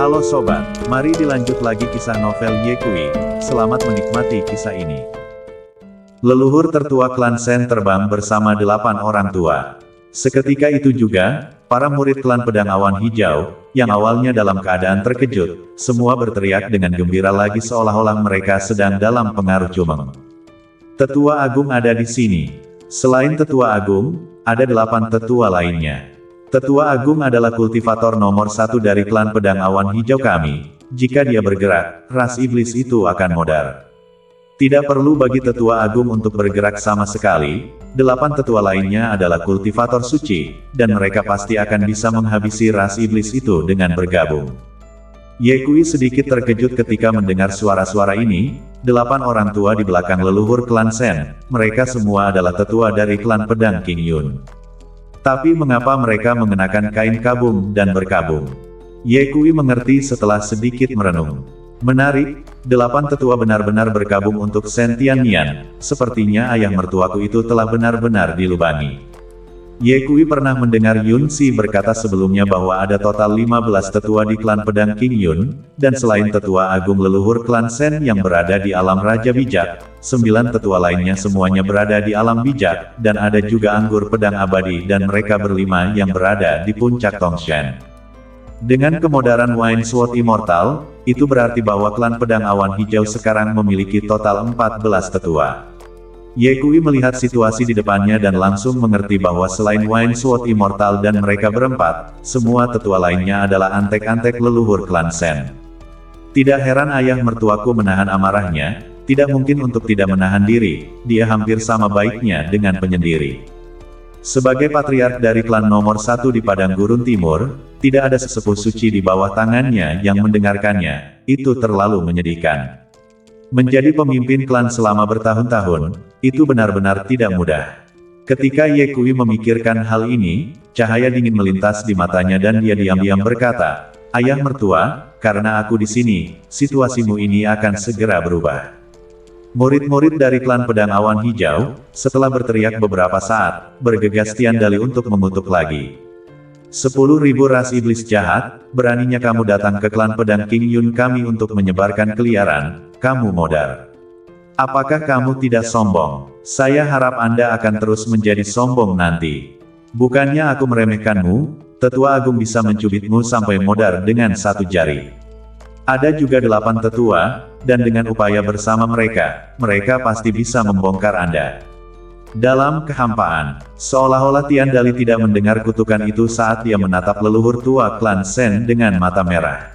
Halo sobat, mari dilanjut lagi kisah novel Yekui. Selamat menikmati kisah ini. Leluhur tertua klan Sen terbang bersama 8 orang tua. Seketika itu juga, para murid klan Pedang Awan Hijau, yang awalnya dalam keadaan terkejut, semua berteriak dengan gembira lagi seolah-olah mereka sedang dalam pengaruh Jumeng. Tetua Agung ada di sini. Selain Tetua Agung, ada 8 tetua lainnya. Tetua Agung adalah kultivator nomor 1 dari klan Pedang Awan Hijau kami. Jika dia bergerak, ras iblis itu akan modar. Tidak perlu bagi Tetua Agung untuk bergerak sama sekali. 8 tetua lainnya adalah kultivator suci, dan mereka pasti akan bisa menghabisi ras iblis itu dengan bergabung. Yekui sedikit terkejut ketika mendengar suara-suara ini. 8 orang tua di belakang leluhur klan Sen, mereka semua adalah tetua dari klan Pedang King Yun. Tapi mengapa mereka mengenakan kain kabung dan berkabung? Yekui mengerti setelah sedikit merenung. Menarik, 8 tetua benar-benar berkabung untuk Sen Tiannian. Sepertinya ayah mertuaku itu telah benar-benar dilubangi. Yekui pernah mendengar Yun Si berkata sebelumnya bahwa ada total 15 tetua di klan Pedang King Yun, dan selain tetua agung leluhur klan Sen yang berada di alam Raja Bijak, 9 tetua lainnya semuanya berada di alam bijak, dan ada juga anggur pedang abadi dan mereka berlima yang berada di puncak Tongshan. Dengan kemodaran Wine Sword Immortal, itu berarti bahwa klan Pedang Awan Hijau sekarang memiliki total 14 tetua. Yekui melihat situasi di depannya dan langsung mengerti bahwa selain Wine Sword Immortal dan mereka berempat, semua tetua lainnya adalah antek-antek leluhur klan Sen. Tidak heran ayah mertuaku menahan amarahnya, tidak mungkin untuk tidak menahan diri, dia hampir sama baiknya dengan penyendiri. Sebagai patriark dari klan nomor 1 di Padang Gurun Timur, tidak ada sesepuh suci di bawah tangannya yang mendengarkannya, itu terlalu menyedihkan. Menjadi pemimpin klan selama bertahun-tahun, itu benar-benar tidak mudah. Ketika Yekui memikirkan hal ini, cahaya dingin melintas di matanya dan dia diam-diam berkata, "Ayah mertua, karena aku di sini, situasimu ini akan segera berubah." Murid-murid dari klan Pedang Awan Hijau, setelah berteriak beberapa saat, bergegas Tiandali untuk mengutuk lagi. 10.000 ras iblis jahat, beraninya kamu datang ke klan Pedang King Yun kami untuk menyebarkan keliaran, kamu modar. Apakah kamu tidak sombong? Saya harap Anda akan terus menjadi sombong nanti. Bukannya aku meremehkanmu, Tetua Agung bisa mencubitmu sampai modar dengan 1 jari. Ada juga 8 tetua, dan dengan upaya bersama mereka, mereka pasti bisa membongkar Anda. Dalam kehampaan, seolah-olah Tiandali tidak mendengar kutukan itu saat dia menatap leluhur tua klan Sen dengan mata merah.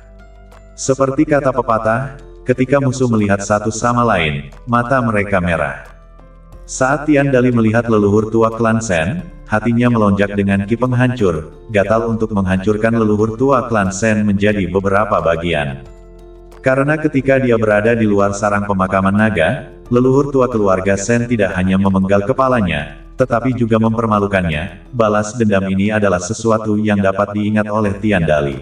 Seperti kata pepatah, ketika musuh melihat satu sama lain, mata mereka merah. Saat Tiandali melihat leluhur tua klan Sen, hatinya melonjak dengan ki penghancur, gatal untuk menghancurkan leluhur tua klan Sen menjadi beberapa bagian. Karena ketika dia berada di luar sarang pemakaman naga, leluhur tua keluarga Sen tidak hanya memenggal kepalanya, tetapi juga mempermalukannya. Balas dendam ini adalah sesuatu yang dapat diingat oleh Tiandali.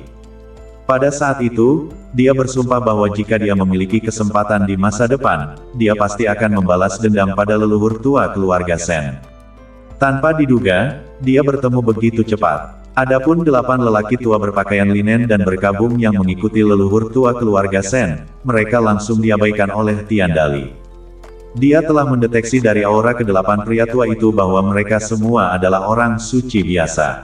Pada saat itu, dia bersumpah bahwa jika dia memiliki kesempatan di masa depan, dia pasti akan membalas dendam pada leluhur tua keluarga Sen. Tanpa diduga, dia bertemu begitu cepat. Adapun 8 lelaki tua berpakaian linen dan berkabung yang mengikuti leluhur tua keluarga Sen, mereka langsung diabaikan oleh Tiandali. Dia telah mendeteksi dari aura ke-8 pria tua itu bahwa mereka semua adalah orang suci biasa.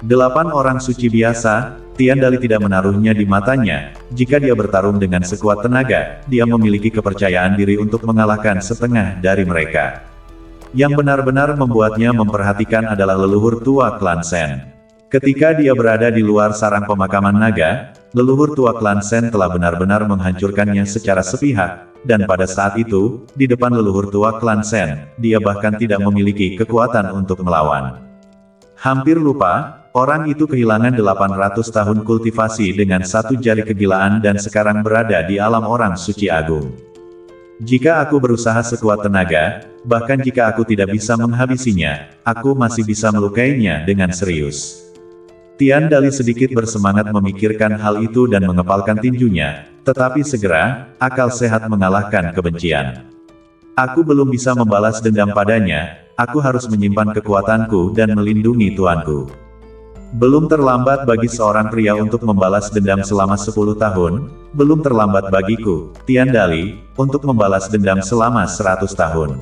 8 orang suci biasa, Tiandali tidak menaruhnya di matanya. Jika dia bertarung dengan sekuat tenaga, dia memiliki kepercayaan diri untuk mengalahkan setengah dari mereka. Yang benar-benar membuatnya memperhatikan adalah leluhur tua klan Sen. Ketika dia berada di luar sarang pemakaman naga, leluhur tua klan Sen telah benar-benar menghancurkannya secara sepihak, dan pada saat itu, di depan leluhur tua klan Sen, dia bahkan tidak memiliki kekuatan untuk melawan. Hampir lupa, orang itu kehilangan 800 tahun kultivasi dengan 1 jari kegilaan dan sekarang berada di alam orang suci agung. Jika aku berusaha sekuat tenaga, bahkan jika aku tidak bisa menghabisinya, aku masih bisa melukainya dengan serius. Tiandali sedikit bersemangat memikirkan hal itu dan mengepalkan tinjunya, tetapi segera, akal sehat mengalahkan kebencian. Aku belum bisa membalas dendam padanya, aku harus menyimpan kekuatanku dan melindungi tuanku. Belum terlambat bagi seorang pria untuk membalas dendam selama 10 tahun, belum terlambat bagiku, Tiandali, untuk membalas dendam selama 100 tahun.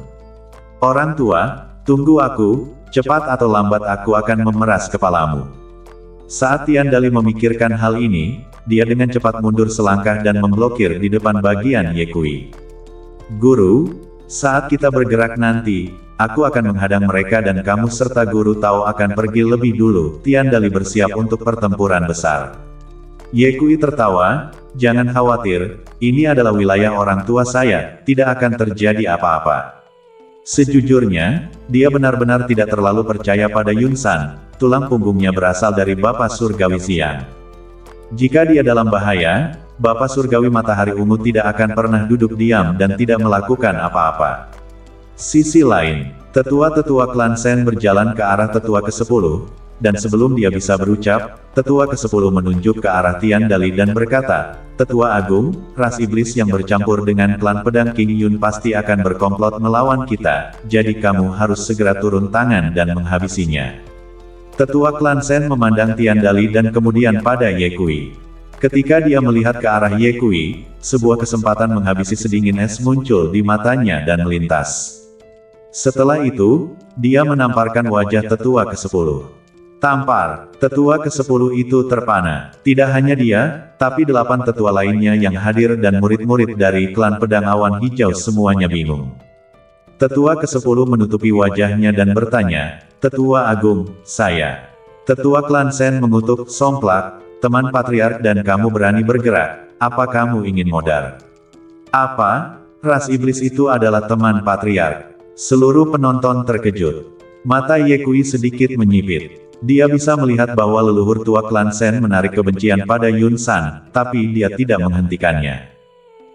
Orang tua, tunggu aku, cepat atau lambat aku akan memeras kepalamu. Saat Tiandali memikirkan hal ini, dia dengan cepat mundur selangkah dan memblokir di depan bagian Ye Kui. Guru, saat kita bergerak nanti, aku akan menghadang mereka dan kamu serta Guru Tao akan pergi lebih dulu. Tiandali bersiap untuk pertempuran besar. Ye Kui tertawa, jangan khawatir, ini adalah wilayah orang tua saya, tidak akan terjadi apa-apa. Sejujurnya, dia benar-benar tidak terlalu percaya pada Yun San, tulang punggungnya berasal dari Bapak Surgawi Siang. Jika dia dalam bahaya, Bapak Surgawi Matahari Ungu tidak akan pernah duduk diam dan tidak melakukan apa-apa. Sisi lain, tetua-tetua klan Shen berjalan ke arah tetua ke-10, dan sebelum dia bisa berucap, tetua ke-10 menunjuk ke arah Tiandali dan berkata, Tetua Agung, ras iblis yang bercampur dengan klan pedang King Yun pasti akan berkomplot melawan kita, jadi kamu harus segera turun tangan dan menghabisinya. Tetua klan Shen memandang Tiandali dan kemudian pada Ye Kui. Ketika dia melihat ke arah Ye Kui, sebuah kesempatan menghabisi sedingin es muncul di matanya dan melintas. Setelah itu, dia menamparkan wajah tetua ke-10. Tampar, tetua ke-10 itu terpana. Tidak hanya dia, tapi 8 tetua lainnya yang hadir dan murid-murid dari klan pedang awan hijau semuanya bingung. Tetua ke-10 menutupi wajahnya dan bertanya, Tetua Agung, saya. Tetua klan Shen mengutuk, somplak, teman patriark dan kamu berani bergerak, apa kamu ingin modar? Apa? Ras iblis itu adalah teman patriark. Seluruh penonton terkejut. Mata Ye Kui sedikit menyipit. Dia bisa melihat bahwa leluhur tua klan Shen menarik kebencian pada Yun San, tapi dia tidak menghentikannya.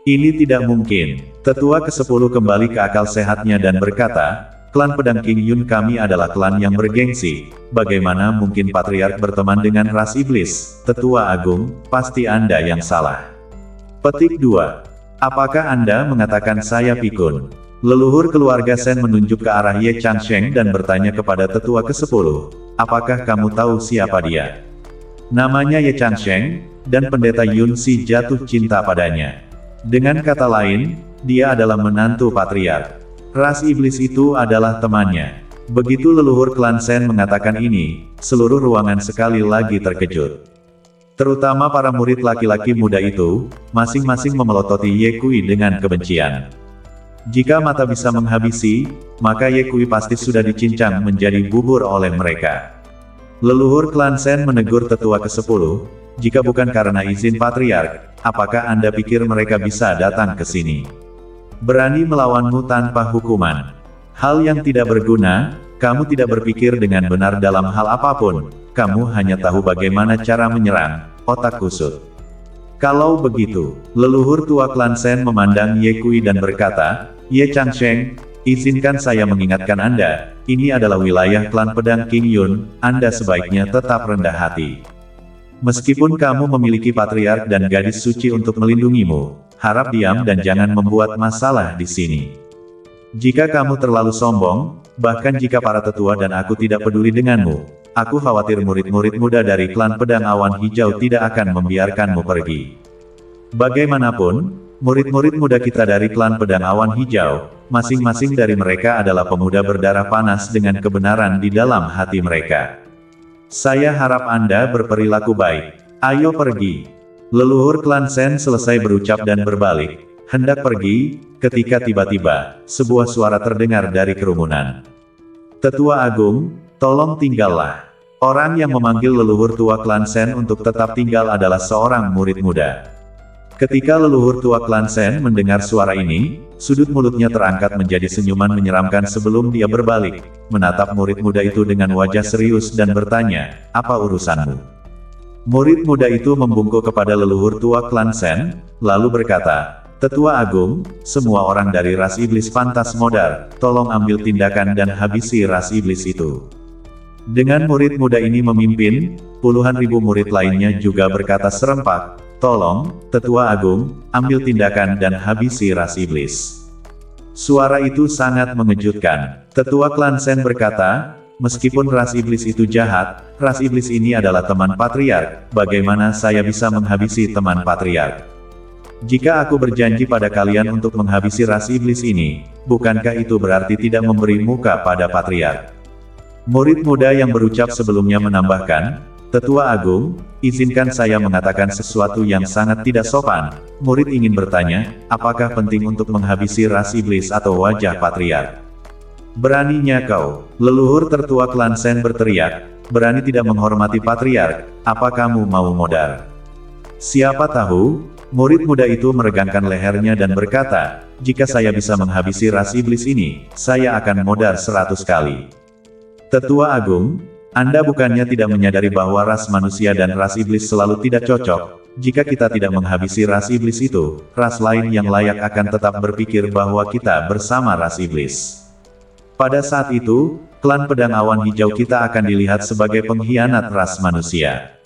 Ini tidak mungkin. Tetua ke-10 kembali ke akal sehatnya dan berkata, klan pedang King Yun kami adalah klan yang bergengsi. Bagaimana mungkin patriark berteman dengan ras iblis? Tetua Agung, pasti Anda yang salah. Petik 2. Apakah Anda mengatakan saya pikun? Leluhur keluarga Shen menunjuk ke arah Ye Changsheng dan bertanya kepada tetua ke-10, apakah kamu tahu siapa dia? Namanya Ye Changsheng, dan pendeta Yun Si jatuh cinta padanya. Dengan kata lain, dia adalah menantu patriark. Ras iblis itu adalah temannya. Begitu leluhur klan Shen mengatakan ini, seluruh ruangan sekali lagi terkejut. Terutama para murid laki-laki muda itu, masing-masing memelototi Ye Kui dengan kebencian. Jika mata bisa menghabisi, maka Ye Kui pasti sudah dicincang menjadi bubur oleh mereka. Leluhur klan Shen menegur tetua ke-10, jika bukan karena izin patriark, apakah Anda pikir mereka bisa datang ke sini? Berani melawanmu tanpa hukuman. Hal yang tidak berguna, kamu tidak berpikir dengan benar dalam hal apapun, kamu hanya tahu bagaimana cara menyerang, otak kusut. Kalau begitu, leluhur tua klan Shen memandang Ye Kui dan berkata, Ye Changsheng, izinkan saya mengingatkan Anda, ini adalah wilayah klan pedang King Yun, Anda sebaiknya tetap rendah hati. Meskipun kamu memiliki patriark dan gadis suci untuk melindungimu, harap diam dan jangan membuat masalah di sini. Jika kamu terlalu sombong, bahkan jika para tetua dan aku tidak peduli denganmu, aku khawatir murid-murid muda dari klan pedang awan hijau tidak akan membiarkanmu pergi. Bagaimanapun, murid-murid muda kita dari klan pedang awan hijau, masing-masing dari mereka adalah pemuda berdarah panas dengan kebenaran di dalam hati mereka. Saya harap Anda berperilaku baik. Ayo pergi. Leluhur klan Shen selesai berucap dan berbalik, hendak pergi, ketika tiba-tiba, sebuah suara terdengar dari kerumunan. Tetua Agung, tolong tinggallah. Orang yang memanggil leluhur tua klan Shen untuk tetap tinggal adalah seorang murid muda. Ketika leluhur tua klan Shen mendengar suara ini, sudut mulutnya terangkat menjadi senyuman menyeramkan sebelum dia berbalik, menatap murid muda itu dengan wajah serius dan bertanya, apa urusanmu? Murid muda itu membungkuk kepada leluhur tua klan Shen, lalu berkata, Tetua Agung, semua orang dari ras iblis pantas modar, tolong ambil tindakan dan habisi ras iblis itu. Dengan murid muda ini memimpin, puluhan ribu murid lainnya juga berkata serempak, tolong, Tetua Agung, ambil tindakan dan habisi ras iblis. Suara itu sangat mengejutkan. Tetua klan Shen berkata, meskipun ras iblis itu jahat, ras iblis ini adalah teman patriark, bagaimana saya bisa menghabisi teman patriark? Jika aku berjanji pada kalian untuk menghabisi ras iblis ini, bukankah itu berarti tidak memberi muka pada patriark? Murid muda yang berucap sebelumnya menambahkan, Tetua Agung, izinkan saya mengatakan sesuatu yang sangat tidak sopan. Murid ingin bertanya, apakah penting untuk menghabisi ras iblis atau wajah patriark? Beraninya kau, leluhur tertua klan Sen berteriak, berani tidak menghormati patriark, apa kamu mau modar? Siapa tahu, murid muda itu meregangkan lehernya dan berkata, jika saya bisa menghabisi ras iblis ini, saya akan modar 100 kali. Tetua Agung, Anda bukannya tidak menyadari bahwa ras manusia dan ras iblis selalu tidak cocok? Jika kita tidak menghabisi ras iblis itu, ras lain yang layak akan tetap berpikir bahwa kita bersama ras iblis. Pada saat itu, klan pedang awan hijau kita akan dilihat sebagai pengkhianat ras manusia.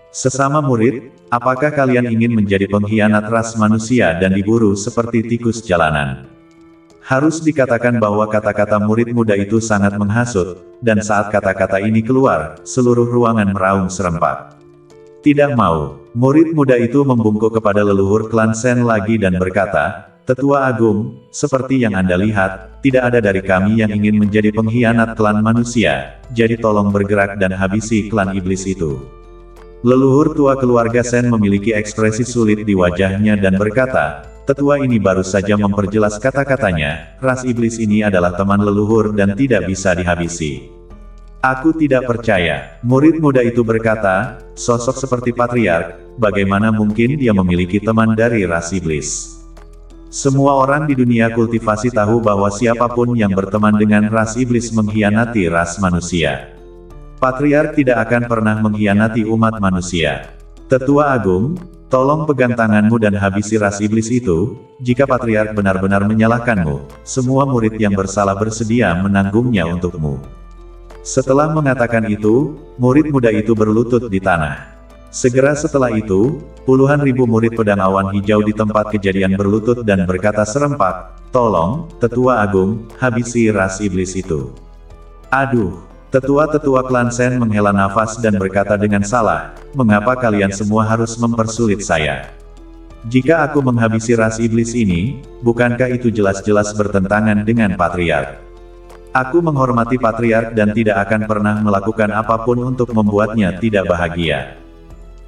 Sesama murid, apakah kalian ingin menjadi pengkhianat ras manusia dan diburu seperti tikus jalanan? Harus dikatakan bahwa kata-kata murid muda itu sangat menghasut, dan saat kata-kata ini keluar, seluruh ruangan meraung serempak. Tidak mau, murid muda itu membungkuk kepada leluhur klan Sen lagi dan berkata, Tetua Agung, seperti yang Anda lihat, tidak ada dari kami yang ingin menjadi pengkhianat klan manusia, jadi tolong bergerak dan habisi klan iblis itu. Leluhur tua keluarga Sen memiliki ekspresi sulit di wajahnya dan berkata, Tetua ini baru saja memperjelas kata-katanya, ras iblis ini adalah teman leluhur dan tidak bisa dihabisi. Aku tidak percaya, murid muda itu berkata, sosok seperti patriark, bagaimana mungkin dia memiliki teman dari ras iblis? Semua orang di dunia kultivasi tahu bahwa siapapun yang berteman dengan ras iblis mengkhianati ras manusia. Patriark tidak akan pernah mengkhianati umat manusia. Tetua Agung, tolong pegang tanganmu dan habisi ras iblis itu. Jika patriark benar-benar menyalahkanmu, semua murid yang bersalah bersedia menanggungnya untukmu. Setelah mengatakan itu, murid muda itu berlutut di tanah. Segera setelah itu, puluhan ribu murid pedang awan hijau di tempat kejadian berlutut dan berkata serempak, tolong, Tetua Agung, habisi ras iblis itu. Aduh. Tetua-tetua klan Sen menghela nafas dan berkata dengan salah, mengapa kalian semua harus mempersulit saya? Jika aku menghabisi ras iblis ini, bukankah itu jelas-jelas bertentangan dengan patriark? Aku menghormati patriark dan tidak akan pernah melakukan apapun untuk membuatnya tidak bahagia.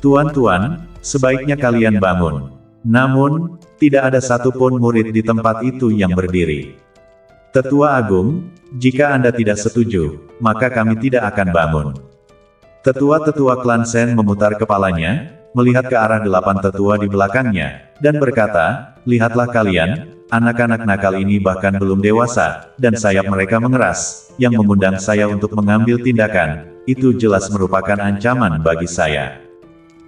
Tuan-tuan, sebaiknya kalian bangun. Namun, tidak ada satupun murid di tempat itu yang berdiri. Tetua Agung, jika Anda tidak setuju, maka kami tidak akan bangun. Tetua-tetua klan Sen memutar kepalanya, melihat ke arah 8 tetua di belakangnya, dan berkata, lihatlah kalian, anak-anak nakal ini bahkan belum dewasa, dan sayap mereka mengeras, yang mengundang saya untuk mengambil tindakan, itu jelas merupakan ancaman bagi saya.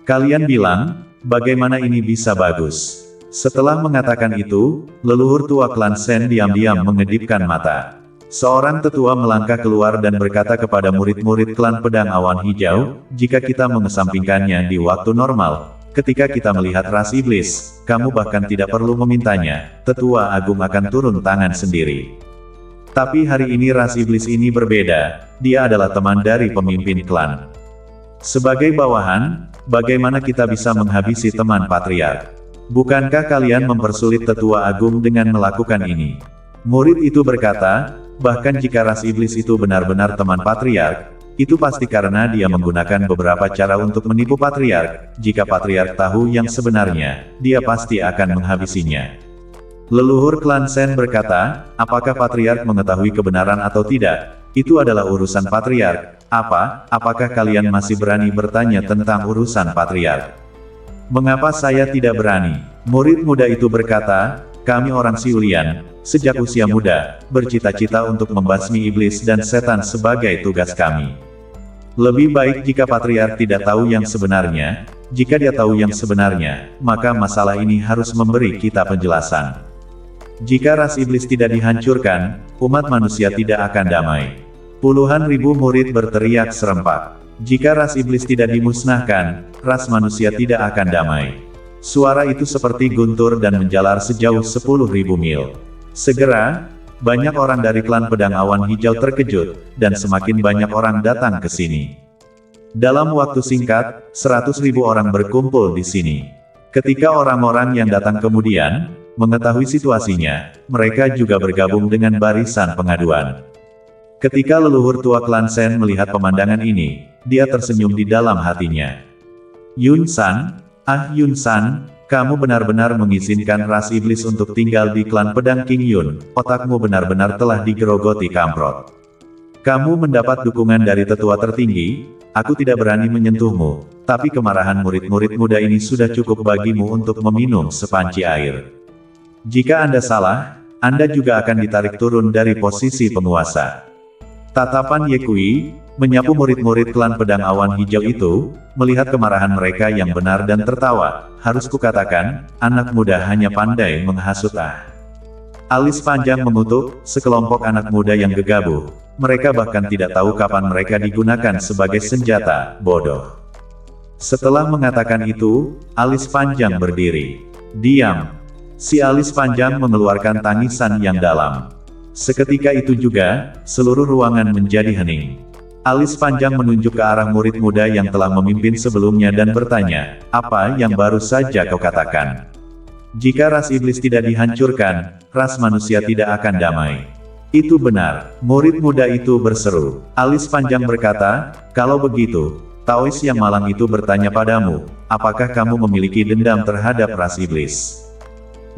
Kalian bilang, bagaimana ini bisa bagus? Setelah mengatakan itu, leluhur tua klan Sen diam-diam mengedipkan mata. Seorang tetua melangkah keluar dan berkata kepada murid-murid klan pedang awan hijau, jika kita mengesampingkannya di waktu normal, ketika kita melihat ras iblis, kamu bahkan tidak perlu memintanya, Tetua Agung akan turun tangan sendiri. Tapi hari ini ras iblis ini berbeda, dia adalah teman dari pemimpin klan. Sebagai bawahan, bagaimana kita bisa menghabisi teman patriark? Bukankah kalian mempersulit Tetua Agung dengan melakukan ini? Murid itu berkata, bahkan jika ras iblis itu benar-benar teman patriark, itu pasti karena dia menggunakan beberapa cara untuk menipu patriark. Jika patriark tahu yang sebenarnya, dia pasti akan menghabisinya. Leluhur klan Sen berkata, apakah patriark mengetahui kebenaran atau tidak? Itu adalah urusan patriark. Apakah kalian masih berani bertanya tentang urusan patriark? Mengapa saya tidak berani? Murid muda itu berkata, kami orang Siulian, sejak usia muda, bercita-cita untuk membasmi iblis dan setan sebagai tugas kami. Lebih baik jika patriark tidak tahu yang sebenarnya. Jika dia tahu yang sebenarnya, maka masalah ini harus memberi kita penjelasan. Jika ras iblis tidak dihancurkan, umat manusia tidak akan damai. Puluhan ribu murid berteriak serempak. Jika ras iblis tidak dimusnahkan, ras manusia tidak akan damai. Suara itu seperti guntur dan menjalar sejauh 10.000 mil. Segera, banyak orang dari klan Pedang Awan Hijau terkejut, dan semakin banyak orang datang ke sini. Dalam waktu singkat, 100.000 orang berkumpul di sini. Ketika orang-orang yang datang kemudian mengetahui situasinya, mereka juga bergabung dengan barisan pengaduan. Ketika leluhur tua klan Shen melihat pemandangan ini, dia tersenyum di dalam hatinya. Yun San, Yun San, kamu benar-benar mengizinkan ras iblis untuk tinggal di klan pedang King Yun, otakmu benar-benar telah digerogoti kamprot. Kamu mendapat dukungan dari tetua tertinggi, aku tidak berani menyentuhmu, tapi kemarahan murid-murid muda ini sudah cukup bagimu untuk meminum sepanci air. Jika Anda salah, Anda juga akan ditarik turun dari posisi penguasa. Tatapan Ye Kui menyapu murid-murid klan Pedang Awan Hijau itu, melihat kemarahan mereka yang benar dan tertawa. Harus kukatakan, anak muda hanya pandai menghasut. Alis panjang mengutuk sekelompok anak muda yang gegabah. Mereka bahkan tidak tahu kapan mereka digunakan sebagai senjata, bodoh. Setelah mengatakan itu, alis panjang berdiri. Diam. Si alis panjang mengeluarkan tangisan yang dalam. Seketika itu juga, seluruh ruangan menjadi hening. Alis panjang menunjuk ke arah murid muda yang telah memimpin sebelumnya dan bertanya, apa yang baru saja kau katakan? Jika ras iblis tidak dihancurkan, ras manusia tidak akan damai. Itu benar, murid muda itu berseru. Alis panjang berkata, kalau begitu, Taois yang malang itu bertanya padamu, apakah kamu memiliki dendam terhadap ras iblis?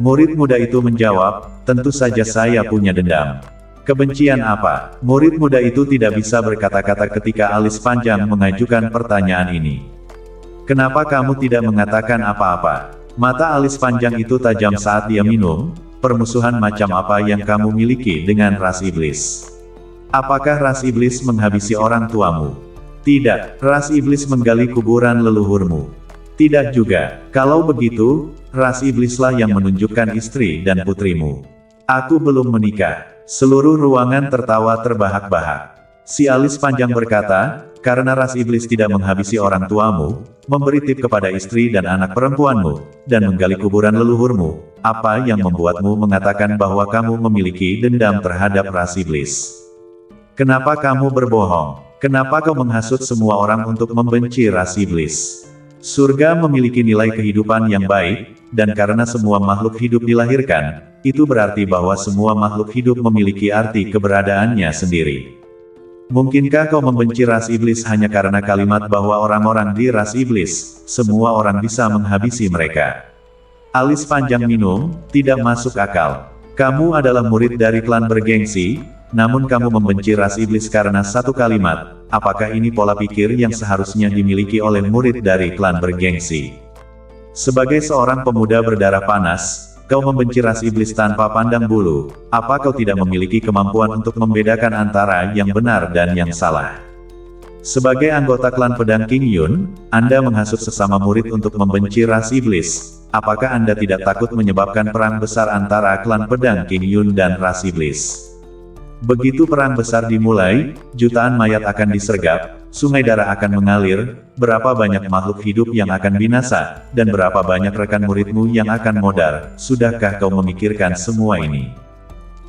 Murid muda itu menjawab, tentu saja saya punya dendam. Kebencian apa? Murid muda itu tidak bisa berkata-kata ketika alis panjang mengajukan pertanyaan ini. Kenapa kamu tidak mengatakan apa-apa? Mata alis panjang itu tajam saat dia minum. Permusuhan macam apa yang kamu miliki dengan ras iblis? Apakah ras iblis menghabisi orang tuamu? Tidak, ras iblis menggali kuburan leluhurmu. Tidak juga. Kalau begitu, ras iblislah yang menunjukkan istri dan putrimu. Aku belum menikah. Seluruh ruangan tertawa terbahak-bahak. Si alis panjang berkata, karena ras iblis tidak menghabisi orang tuamu, memberi tip kepada istri dan anak perempuanmu, dan menggali kuburan leluhurmu, apa yang membuatmu mengatakan bahwa kamu memiliki dendam terhadap ras iblis? Kenapa kamu berbohong? Kenapa kau menghasut semua orang untuk membenci ras iblis? Surga memiliki nilai kehidupan yang baik, dan karena semua makhluk hidup dilahirkan, itu berarti bahwa semua makhluk hidup memiliki arti keberadaannya sendiri. Mungkinkah kau membenci ras iblis hanya karena kalimat bahwa orang-orang di ras iblis, semua orang bisa menghabisi mereka? Alis panjang minum, tidak masuk akal. Kamu adalah murid dari klan bergengsi, namun kamu membenci ras iblis karena satu kalimat. Apakah ini pola pikir yang seharusnya dimiliki oleh murid dari klan bergengsi? Sebagai seorang pemuda berdarah panas, kau membenci ras iblis tanpa pandang bulu. Apa kau tidak memiliki kemampuan untuk membedakan antara yang benar dan yang salah? Sebagai anggota klan pedang King Yun, Anda menghasut sesama murid untuk membenci ras iblis. Apakah Anda tidak takut menyebabkan perang besar antara klan pedang King Yun dan ras iblis? Begitu perang besar dimulai, jutaan mayat akan disergap, sungai darah akan mengalir, berapa banyak makhluk hidup yang akan binasa, dan berapa banyak rekan muridmu yang akan modar. Sudahkah kau memikirkan semua ini?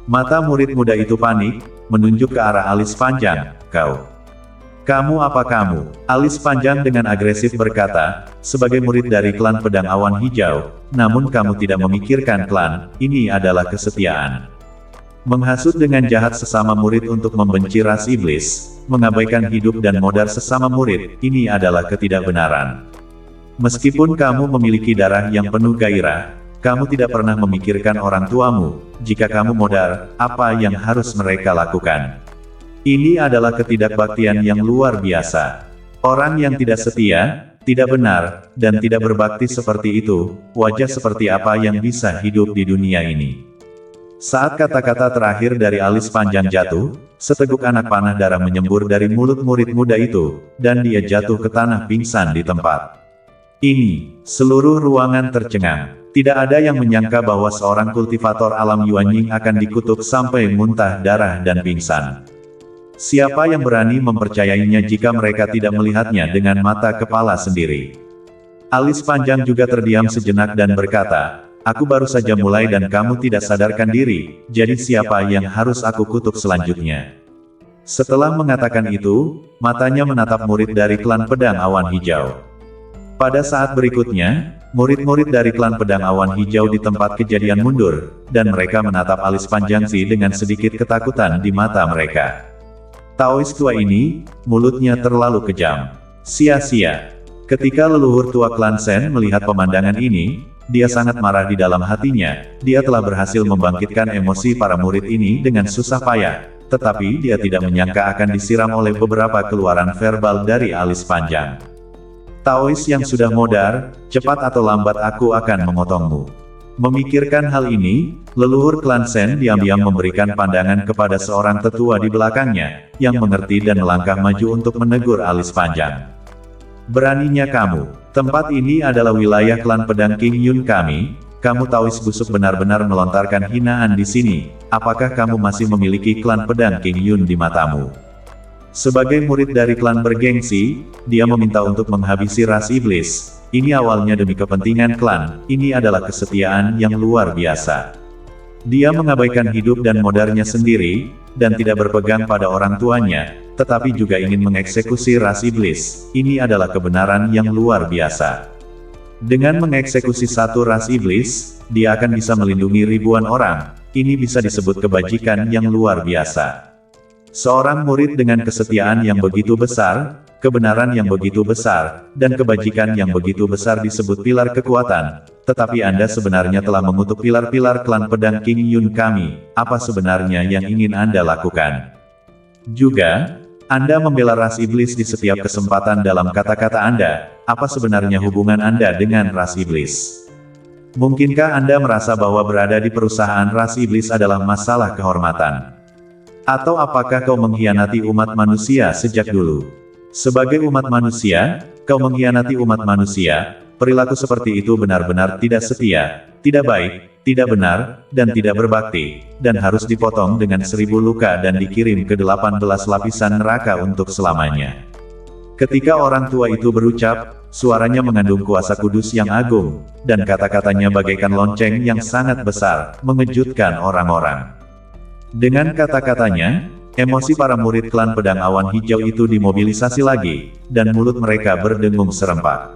Mata murid muda itu panik, menunjuk ke arah alis panjang. Kamu apa kamu? Alis panjang dengan agresif berkata, sebagai murid dari klan pedang awan hijau, namun kamu tidak memikirkan klan, ini adalah kesetiaan. Menghasut dengan jahat sesama murid untuk membenci ras iblis, mengabaikan hidup dan modar sesama murid, ini adalah ketidakbenaran. Meskipun kamu memiliki darah yang penuh gairah, kamu tidak pernah memikirkan orang tuamu. Jika kamu modar, apa yang harus mereka lakukan? Ini adalah ketidakbaktian yang luar biasa. Orang yang tidak setia, tidak benar, dan tidak berbakti seperti itu, wajah seperti apa yang bisa hidup di dunia ini? Saat kata-kata terakhir dari alis panjang jatuh, seteguk anak panah darah menyembur dari mulut murid muda itu, dan dia jatuh ke tanah pingsan di tempat. Ini, seluruh ruangan tercengang. Tidak ada yang menyangka bahwa seorang kultivator alam Yuanying akan dikutuk sampai muntah darah dan pingsan. Siapa yang berani mempercayainya jika mereka tidak melihatnya dengan mata kepala sendiri? Alis panjang juga terdiam sejenak dan berkata, aku baru saja mulai dan kamu tidak sadarkan diri, jadi siapa yang harus aku kutuk selanjutnya? Setelah mengatakan itu, matanya menatap murid dari klan Pedang Awan Hijau. Pada saat berikutnya, murid-murid dari klan Pedang Awan Hijau di tempat kejadian mundur, dan mereka menatap alis panjang Si dengan sedikit ketakutan di mata mereka. Taois tua ini, mulutnya terlalu kejam. Sia-sia. Ketika leluhur tua klan Shen melihat pemandangan ini, dia sangat marah di dalam hatinya. Dia telah berhasil membangkitkan emosi para murid ini dengan susah payah, tetapi dia tidak menyangka akan disiram oleh beberapa keluaran verbal dari alis panjang. Taois yang sudah modar, cepat atau lambat aku akan memotongmu. Memikirkan hal ini, leluhur klan Shen diam-diam memberikan pandangan kepada seorang tetua di belakangnya, yang mengerti dan melangkah maju untuk menegur alis panjang. Beraninya kamu, tempat ini adalah wilayah klan pedang King Yun kami, kamu Taois busuk benar-benar melontarkan hinaan di sini, apakah kamu masih memiliki klan pedang King Yun di matamu? Sebagai murid dari klan bergengsi, dia meminta untuk menghabisi ras iblis. Ini awalnya demi kepentingan klan, ini adalah kesetiaan yang luar biasa. Dia mengabaikan hidup dan modarnya sendiri, dan tidak berpegang pada orang tuanya, tetapi juga ingin mengeksekusi ras iblis. Ini adalah kebenaran yang luar biasa. Dengan mengeksekusi satu ras iblis, dia akan bisa melindungi ribuan orang. Ini bisa disebut kebajikan yang luar biasa. Seorang murid dengan kesetiaan yang begitu besar, kebenaran yang begitu besar, dan kebajikan yang begitu besar disebut pilar kekuatan. Tetapi Anda sebenarnya telah mengutuk pilar-pilar klan pedang King Yun kami. Apa sebenarnya yang ingin Anda lakukan? Juga, Anda membela ras iblis di setiap kesempatan dalam kata-kata Anda. Apa sebenarnya hubungan Anda dengan ras iblis? Mungkinkah Anda merasa bahwa berada di perusahaan ras iblis adalah masalah kehormatan? Atau apakah kau mengkhianati umat manusia sejak dulu? Sebagai umat manusia, kau mengkhianati umat manusia. Perilaku seperti itu benar-benar tidak setia, tidak baik, tidak benar, dan tidak berbakti, dan harus dipotong dengan 1000 luka dan dikirim ke 18 lapisan neraka untuk selamanya. Ketika orang tua itu berucap, suaranya mengandung kuasa kudus yang agung, dan kata-katanya bagaikan lonceng yang sangat besar, mengejutkan orang-orang. Dengan kata-katanya, emosi para murid klan Pedang Awan Hijau itu dimobilisasi lagi, dan mulut mereka berdengung serempak.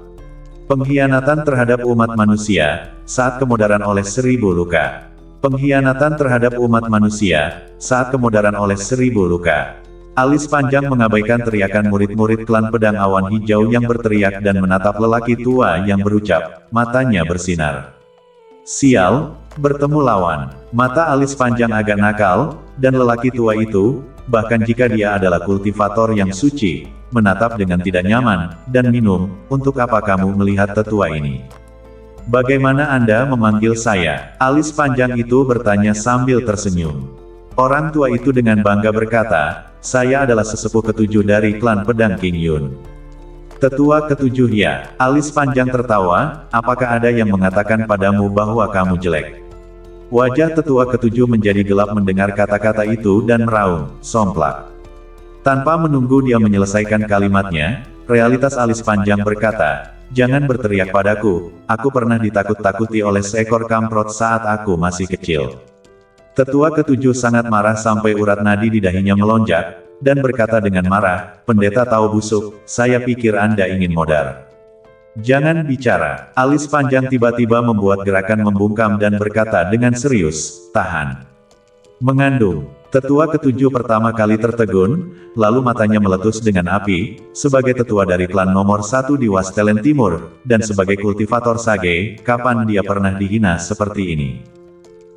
Pengkhianatan terhadap umat manusia, saat kemodaran oleh 1000 luka. Pengkhianatan terhadap umat manusia, saat kemodaran oleh 1000 luka. Alis panjang mengabaikan teriakan murid-murid klan Pedang Awan Hijau yang berteriak dan menatap lelaki tua yang berucap, matanya bersinar. Sial, bertemu lawan. Mata alis panjang agak nakal, dan lelaki tua itu, bahkan jika dia adalah kultivator yang suci, menatap dengan tidak nyaman, dan minum, untuk apa kamu melihat tetua ini? Bagaimana Anda memanggil saya? Alis panjang itu bertanya sambil tersenyum. Orang tua itu dengan bangga berkata, saya adalah sesepuh ketujuh dari klan pedang King Yun. Tetua ketujuh ya, alis panjang tertawa, apakah ada yang mengatakan padamu bahwa kamu jelek? Wajah tetua ketujuh menjadi gelap mendengar kata-kata itu dan meraung, somplak. Tanpa menunggu dia menyelesaikan kalimatnya, realitas alis panjang berkata, jangan berteriak padaku, aku pernah ditakut-takuti oleh seekor kamprot saat aku masih kecil. Tetua ketujuh sangat marah sampai urat nadi di dahinya melonjak, dan berkata dengan marah, pendeta tahu busuk, saya pikir Anda ingin modar. Jangan bicara. Alis panjang tiba-tiba membuat gerakan membungkam dan berkata dengan serius, tahan. Mengandung. Tetua ketujuh pertama kali tertegun, lalu matanya meletus dengan api, sebagai tetua dari klan nomor 1 di Wastelen Timur, dan sebagai kultivator Sage, kapan dia pernah dihina seperti ini?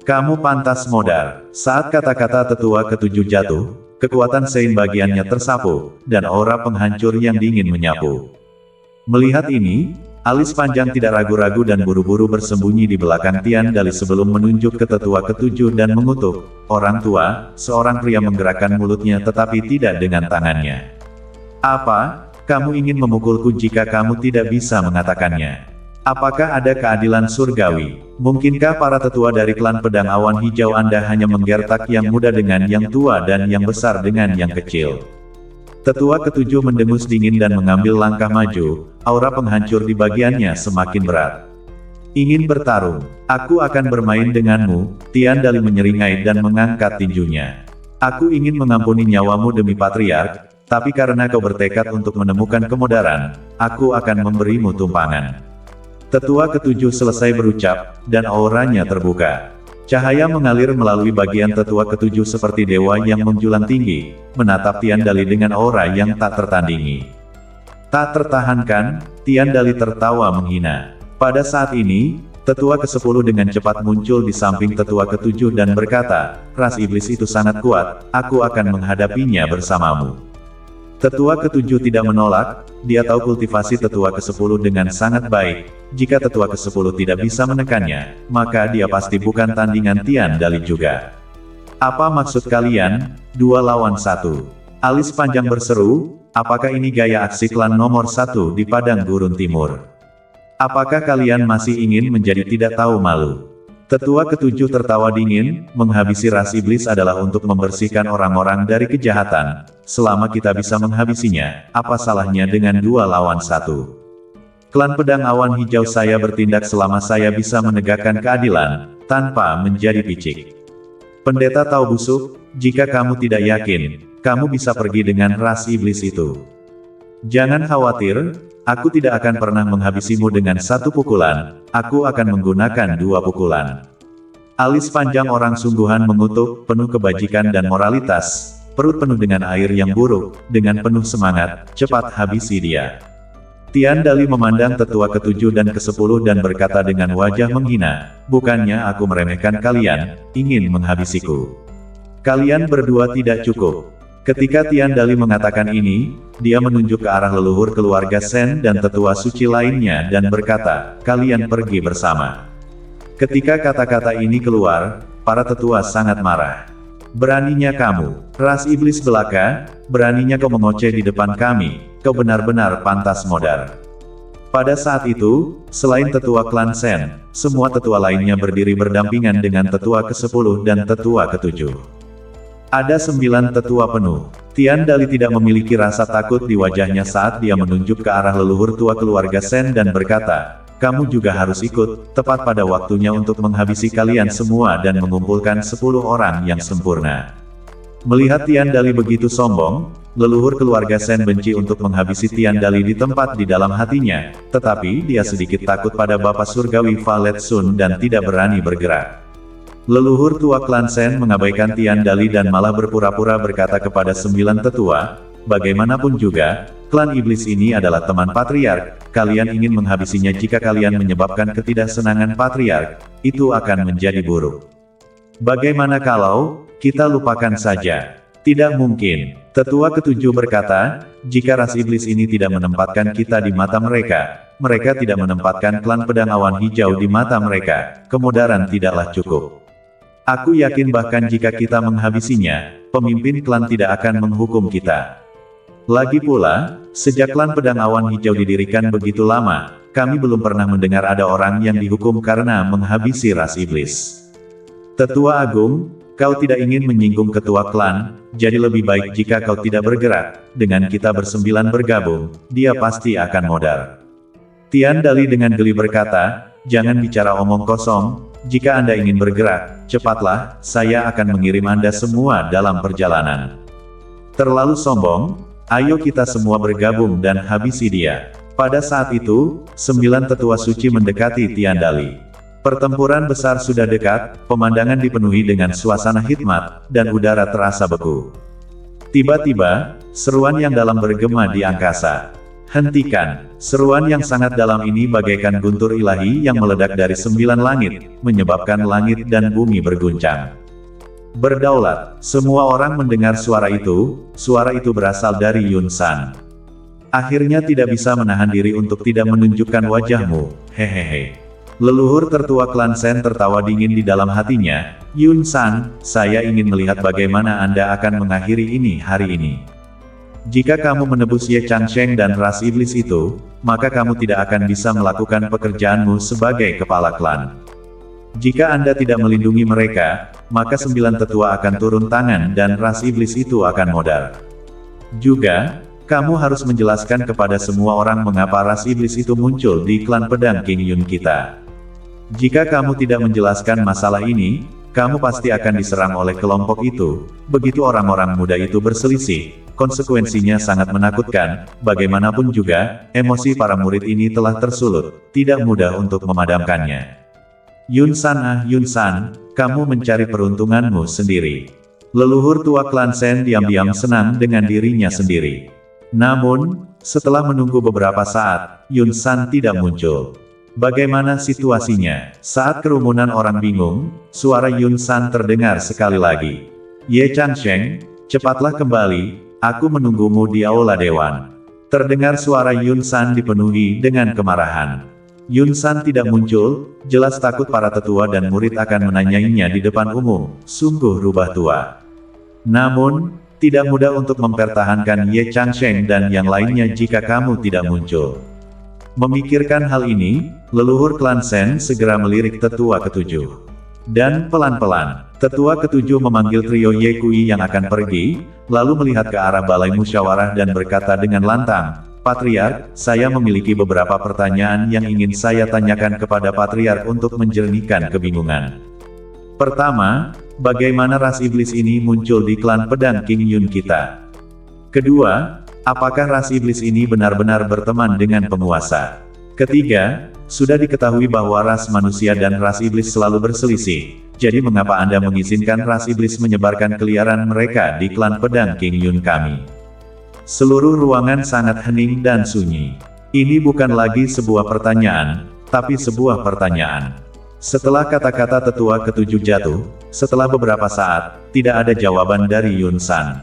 Kamu pantas modar. Saat kata-kata tetua ketujuh jatuh, kekuatan Sein bagiannya tersapu, dan aura penghancur yang dingin menyapu. Melihat ini, alis panjang tidak ragu-ragu dan buru-buru bersembunyi di belakang Tian Dali sebelum menunjuk ke tetua ketujuh dan mengutuk, orang tua, seorang pria menggerakkan mulutnya tetapi tidak dengan tangannya. Apa, kamu ingin memukulku jika kamu tidak bisa mengatakannya? Apakah ada keadilan surgawi? Mungkinkah para tetua dari klan Pedang Awan Hijau Anda hanya menggertak yang muda dengan yang tua dan yang besar dengan yang kecil? Tetua ketujuh mendengus dingin dan mengambil langkah maju, aura penghancur di bagiannya semakin berat. Ingin bertarung? Aku akan bermain denganmu, Tian Dali menyeringai dan mengangkat tinjunya. Aku ingin mengampuni nyawamu demi Patriark, tapi karena kau bertekad untuk menemukan kemodaran, aku akan memberimu tumpangan. Tetua ketujuh selesai berucap, dan auranya terbuka. Cahaya mengalir melalui bagian tetua ketujuh seperti dewa yang menjulang tinggi, menatap Tian Dali dengan aura yang tak tertandingi. Tak tertahankan, Tian Dali tertawa menghina. Pada saat ini, tetua ke-10 dengan cepat muncul di samping tetua ke-7 dan berkata, ras iblis itu sangat kuat, aku akan menghadapinya bersamamu. Tetua ke-7 tidak menolak, dia tahu kultivasi tetua ke-10 dengan sangat baik. Jika tetua ke-10 tidak bisa menekannya, maka dia pasti bukan tandingan Tian Dali juga. Apa maksud kalian? 2 lawan 1. Alis panjang berseru, apakah ini gaya aksi klan nomor 1 di Padang Gurun Timur? Apakah kalian masih ingin menjadi tidak tahu malu? Tetua ke-7 tertawa dingin, menghabisi ras iblis adalah untuk membersihkan orang-orang dari kejahatan. Selama kita bisa menghabisinya, apa salahnya dengan 2 lawan 1? Klan Pedang Awan Hijau saya bertindak selama saya bisa menegakkan keadilan, tanpa menjadi picik. Pendeta tahu busuk, jika kamu tidak yakin, kamu bisa pergi dengan ras iblis itu. Jangan khawatir, aku tidak akan pernah menghabisimu dengan 1 pukulan, aku akan menggunakan 2 pukulan. Alis panjang orang sungguhan mengutuk, penuh kebajikan dan moralitas, perut penuh dengan air yang buruk, dengan penuh semangat, cepat habisi dia. Tian Dali memandang tetua ke-7 dan ke-10 dan berkata dengan wajah menghina, bukannya aku meremehkan kalian, ingin menghabisiku. Kalian berdua tidak cukup. Ketika Tian Dali mengatakan ini, dia menunjuk ke arah leluhur keluarga Sen dan tetua suci lainnya dan berkata, kalian pergi bersama. Ketika kata-kata ini keluar, para tetua sangat marah. Beraninya kamu, ras iblis belaka, beraninya kau mengoceh di depan kami, kau benar-benar pantas modar. Pada saat itu, selain tetua klan Sen, semua tetua lainnya berdiri berdampingan dengan tetua ke-10 dan tetua ke-7. Ada 9 tetua penuh. Tian Dali tidak memiliki rasa takut di wajahnya saat dia menunjuk ke arah leluhur tua keluarga Sen dan berkata, kamu juga harus ikut, tepat pada waktunya untuk menghabisi kalian semua dan mengumpulkan 10 orang yang sempurna. Melihat Tian Dali begitu sombong, leluhur keluarga Sen benci untuk menghabisi Tian Dali di tempat di dalam hatinya, tetapi dia sedikit takut pada Bapa Surgawi Valet Sun dan tidak berani bergerak. Leluhur tua klan Sen mengabaikan Tian Dali dan malah berpura-pura berkata kepada 9 tetua, bagaimanapun juga, klan iblis ini adalah teman Patriark, kalian ingin menghabisinya jika kalian menyebabkan ketidaksenangan Patriark, itu akan menjadi buruk. Bagaimana kalau, kita lupakan saja? Tidak mungkin. Tetua ke-7 berkata, jika ras iblis ini tidak menempatkan kita di mata mereka, mereka tidak menempatkan klan Pedang Awan Hijau di mata mereka, kemodaran tidaklah cukup. Aku yakin bahkan jika kita menghabisinya, pemimpin klan tidak akan menghukum kita. Lagi pula, sejak klan Pedang Awan Hijau didirikan begitu lama, kami belum pernah mendengar ada orang yang dihukum karena menghabisi ras iblis. Tetua Agung, kau tidak ingin menyinggung ketua klan, jadi lebih baik jika kau tidak bergerak, dengan kita bersembilan bergabung, dia pasti akan modar. Tian Dali dengan geli berkata, jangan bicara omong kosong, jika Anda ingin bergerak, cepatlah, saya akan mengirim Anda semua dalam perjalanan. Terlalu sombong, ayo kita semua bergabung dan habisi dia. Pada saat itu, 9 tetua suci mendekati Tian Dali. Pertempuran besar sudah dekat, pemandangan dipenuhi dengan suasana hikmat, dan udara terasa beku. Tiba-tiba, seruan yang dalam bergema di angkasa. Hentikan! Seruan yang sangat dalam ini bagaikan guntur ilahi yang meledak dari 9 langit, menyebabkan langit dan bumi berguncang. Berdaulat! Semua orang mendengar suara itu berasal dari Yun San. Akhirnya tidak bisa menahan diri untuk tidak menunjukkan wajahmu, hehehe. Leluhur tertua klan Sen tertawa dingin di dalam hatinya, Yun San, saya ingin melihat bagaimana Anda akan mengakhiri ini hari ini. Jika kamu menebus Ye Changsheng dan ras iblis itu, maka kamu tidak akan bisa melakukan pekerjaanmu sebagai kepala klan. Jika Anda tidak melindungi mereka, maka 9 tetua akan turun tangan dan ras iblis itu akan modar. Juga, kamu harus menjelaskan kepada semua orang mengapa ras iblis itu muncul di klan pedang King Yun kita. Jika kamu tidak menjelaskan masalah ini, kamu pasti akan diserang oleh kelompok itu. Begitu orang-orang muda itu berselisih, konsekuensinya sangat menakutkan. Bagaimanapun juga, emosi para murid ini telah tersulut, tidak mudah untuk memadamkannya. Yun San, kamu mencari peruntunganmu sendiri. Leluhur tua klan Shen diam-diam senang dengan dirinya sendiri. Namun, setelah menunggu beberapa saat, Yun San tidak muncul. Bagaimana situasinya? Saat kerumunan orang bingung, suara Yun San terdengar sekali lagi. Ye Changsheng, cepatlah kembali, aku menunggumu di aula dewan. Terdengar suara Yun San dipenuhi dengan kemarahan. Yun San tidak muncul, jelas takut para tetua dan murid akan menanyainya di depan umum, sungguh rubah tua. Namun, tidak mudah untuk mempertahankan Ye Changsheng dan yang lainnya jika kamu tidak muncul. Memikirkan hal ini, leluhur klan Shen segera melirik tetua ketujuh. Dan pelan-pelan, tetua ketujuh memanggil trio Ye Kui yang akan pergi, lalu melihat ke arah balai musyawarah dan berkata dengan lantang, Patriark, saya memiliki beberapa pertanyaan yang ingin saya tanyakan kepada Patriark untuk menjernihkan kebingungan. Pertama, bagaimana ras iblis ini muncul di klan pedang King Yun kita? Kedua, apakah ras iblis ini benar-benar berteman dengan penguasa? Ketiga, sudah diketahui bahwa ras manusia dan ras iblis selalu berselisih, jadi mengapa Anda mengizinkan ras iblis menyebarkan keliaran mereka di klan pedang King Yun kami? Seluruh ruangan sangat hening dan sunyi. Ini bukan lagi sebuah pertanyaan, tapi sebuah pertanyaan. Setelah kata-kata tetua ketujuh jatuh, setelah beberapa saat, tidak ada jawaban dari Yun San.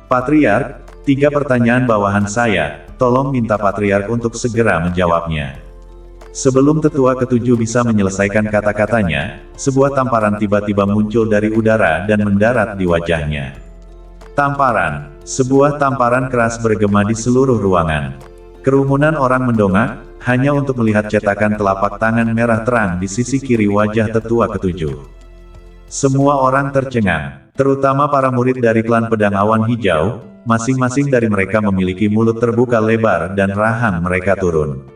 Patriark, 3 pertanyaan bawahan saya, tolong minta Patriark untuk segera menjawabnya. Sebelum tetua ketujuh bisa menyelesaikan kata-katanya, sebuah tamparan tiba-tiba muncul dari udara dan mendarat di wajahnya. Tamparan, sebuah tamparan keras bergema di seluruh ruangan. Kerumunan orang mendongak, hanya untuk melihat cetakan telapak tangan merah terang di sisi kiri wajah tetua ketujuh. Semua orang tercengang, terutama para murid dari klan pedang awan hijau, masing-masing dari mereka memiliki mulut terbuka lebar dan rahang mereka turun.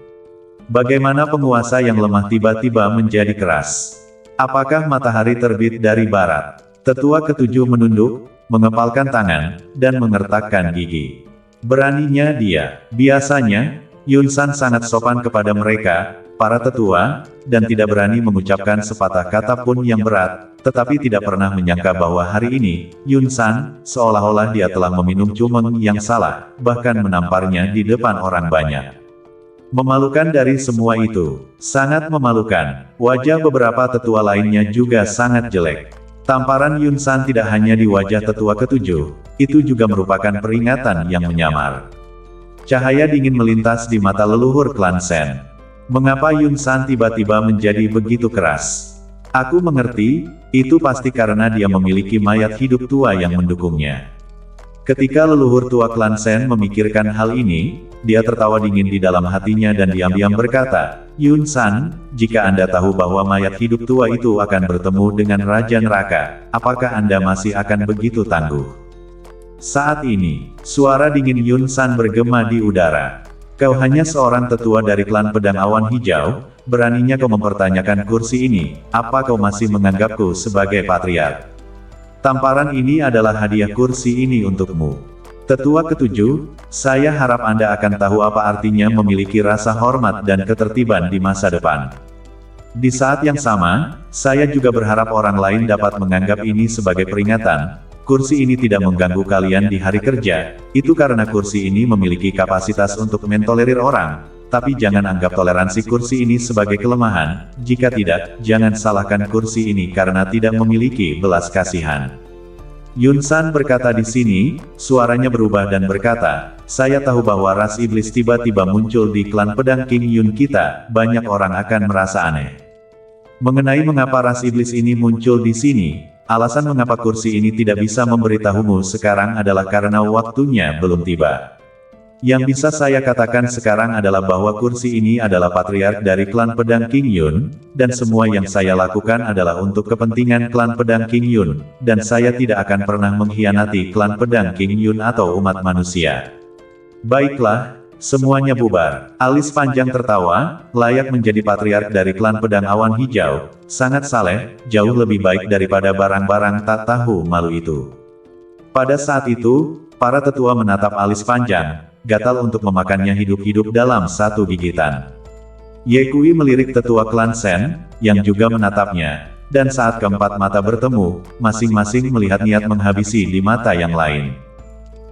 Bagaimana penguasa yang lemah tiba-tiba menjadi keras? Apakah matahari terbit dari barat? Tetua ketujuh menunduk, mengepalkan tangan, dan mengertakkan gigi. Beraninya dia. Biasanya, Yun San sangat sopan kepada mereka, para tetua, dan tidak berani mengucapkan sepatah kata pun yang berat, tetapi tidak pernah menyangka bahwa hari ini, Yun San, seolah-olah dia telah meminum cumeng yang salah, bahkan menamparnya di depan orang banyak. Memalukan dari semua itu, sangat memalukan, wajah beberapa tetua lainnya juga sangat jelek. Tamparan Yun San tidak hanya di wajah tetua ketujuh, itu juga merupakan peringatan yang menyamar. Cahaya dingin melintas di mata leluhur klan Shen. Mengapa Yun San tiba-tiba menjadi begitu keras? Aku mengerti, itu pasti karena dia memiliki mayat hidup tua yang mendukungnya. Ketika leluhur tua klan Shen memikirkan hal ini, dia tertawa dingin di dalam hatinya dan diam-diam berkata, Yun San, jika Anda tahu bahwa mayat hidup tua itu akan bertemu dengan Raja Neraka, apakah Anda masih akan begitu tangguh? Saat ini, suara dingin Yun San bergema di udara. Kau hanya seorang tetua dari klan pedang awan hijau, beraninya kau mempertanyakan kursi ini, apa kau masih menganggapku sebagai patriark? Tamparan ini adalah hadiah kursi ini untukmu. Tetua ketujuh, saya harap Anda akan tahu apa artinya memiliki rasa hormat dan ketertiban di masa depan. Di saat yang sama, saya juga berharap orang lain dapat menganggap ini sebagai peringatan. Kursi ini tidak mengganggu kalian di hari kerja, itu karena kursi ini memiliki kapasitas untuk mentolerir orang, tapi jangan anggap toleransi kursi ini sebagai kelemahan, jika tidak, jangan salahkan kursi ini karena tidak memiliki belas kasihan. Yun San berkata di sini, suaranya berubah dan berkata, saya tahu bahwa ras iblis tiba-tiba muncul di klan pedang King Yun kita, banyak orang akan merasa aneh. Mengenai mengapa ras iblis ini muncul di sini, alasan mengapa kursi ini tidak bisa memberitahumu sekarang adalah karena waktunya belum tiba. Yang bisa saya katakan sekarang adalah bahwa kursi ini adalah patriark dari klan pedang King Yun, dan semua yang saya lakukan adalah untuk kepentingan klan pedang King Yun, dan saya tidak akan pernah mengkhianati klan pedang King Yun atau umat manusia. Baiklah, Semuanya bubar. Alis panjang tertawa, layak menjadi patriark dari klan pedang awan hijau, sangat saleh, jauh lebih baik daripada barang-barang tak tahu malu itu. Pada saat itu, para tetua menatap alis panjang, gatal untuk memakannya hidup-hidup dalam satu gigitan. Ye Kui melirik tetua klan Shen, yang juga menatapnya, dan saat keempat mata bertemu, masing-masing melihat niat menghabisi di mata yang lain.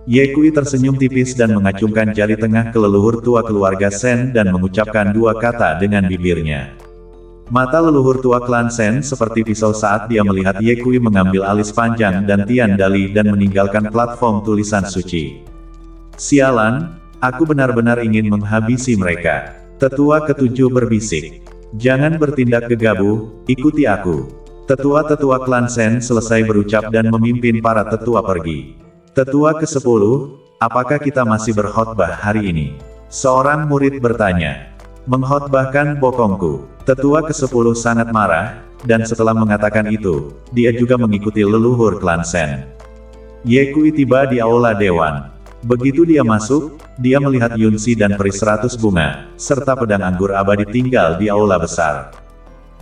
Ye Kui tersenyum tipis dan mengacungkan jari tengah ke leluhur tua keluarga Shen dan mengucapkan dua kata dengan bibirnya. Mata leluhur tua klan Shen seperti pisau saat dia melihat Ye Kui mengambil alis panjang dan Tian Dali dan meninggalkan platform tulisan suci. Sialan, aku benar-benar ingin menghabisi mereka. Tetua ketujuh berbisik. Jangan bertindak gegabah, ikuti aku. Tetua-tetua klan Shen selesai berucap dan memimpin para tetua pergi. Tetua ke-10, apakah kita masih berkhotbah hari ini? Seorang murid bertanya. Mengkhotbahkan bokongku. Tetua ke-10 sangat marah, dan setelah mengatakan itu, dia juga mengikuti leluhur klan Shen. Ye Kui tiba di aula dewan. Begitu dia masuk, dia melihat Yunsi dan peri 100 bunga, serta pedang anggur abadi tinggal di aula besar.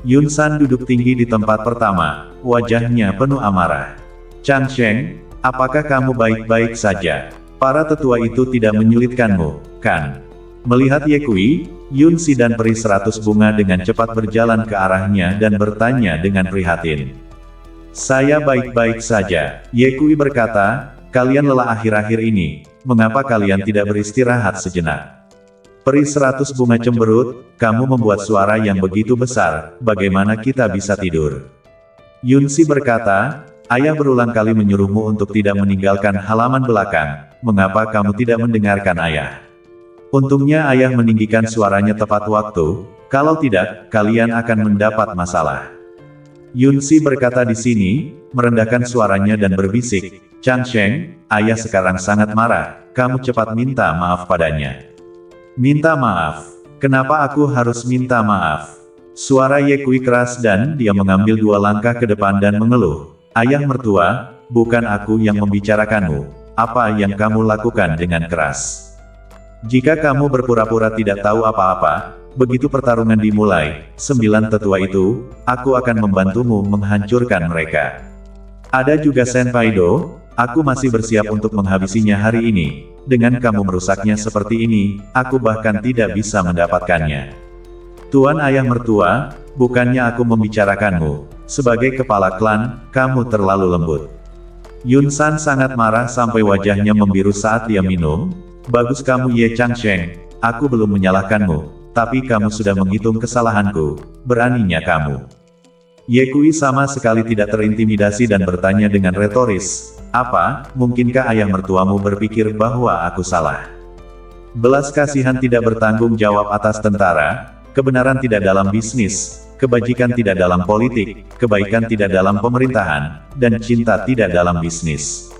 Yunsan duduk tinggi di tempat pertama, wajahnya penuh amarah. Changsheng, apakah kamu baik-baik saja? Para tetua itu tidak menyulitkanmu, kan? Melihat Ye Kui, Yunsi dan peri 100 bunga dengan cepat berjalan ke arahnya dan bertanya dengan prihatin. Saya baik-baik saja, Ye Kui berkata, kalian lelah akhir-akhir ini, mengapa kalian tidak beristirahat sejenak? Peri 100 bunga cemberut, kamu membuat suara yang begitu besar, bagaimana kita bisa tidur? Yunsi berkata, ayah berulang kali menyuruhmu untuk tidak meninggalkan halaman belakang, mengapa kamu tidak mendengarkan ayah? Untungnya ayah meninggikan suaranya tepat waktu, kalau tidak, kalian akan mendapat masalah. Yunsi berkata di sini, merendahkan suaranya dan berbisik, Changsheng, ayah sekarang sangat marah, kamu cepat minta maaf padanya. Minta maaf? Kenapa aku harus minta maaf? Suara Ye Kui keras dan dia mengambil dua langkah ke depan dan mengeluh. Ayah mertua, bukan aku yang membicarakanmu, apa yang kamu lakukan dengan keras? Jika kamu berpura-pura tidak tahu apa-apa, begitu pertarungan dimulai, 9 tetua itu, aku akan membantumu menghancurkan mereka. Ada juga Senpai Do, aku masih bersiap untuk menghabisinya hari ini, dengan kamu merusaknya seperti ini, aku bahkan tidak bisa mendapatkannya. Tuan ayah mertua, bukannya aku membicarakanmu, sebagai kepala klan, kamu terlalu lembut. Yunsan sangat marah sampai wajahnya membiru saat dia minum. Bagus kamu Ye Changsheng, aku belum menyalahkanmu, tapi kamu sudah menghitung kesalahanku, beraninya kamu. Ye Kui sama sekali tidak terintimidasi dan bertanya dengan retoris, apa, mungkinkah ayah mertuamu berpikir bahwa aku salah? Belas kasihan tidak bertanggung jawab atas tentara, kebenaran tidak dalam bisnis, kebajikan tidak dalam politik, kebaikan tidak dalam pemerintahan, dan cinta tidak dalam bisnis.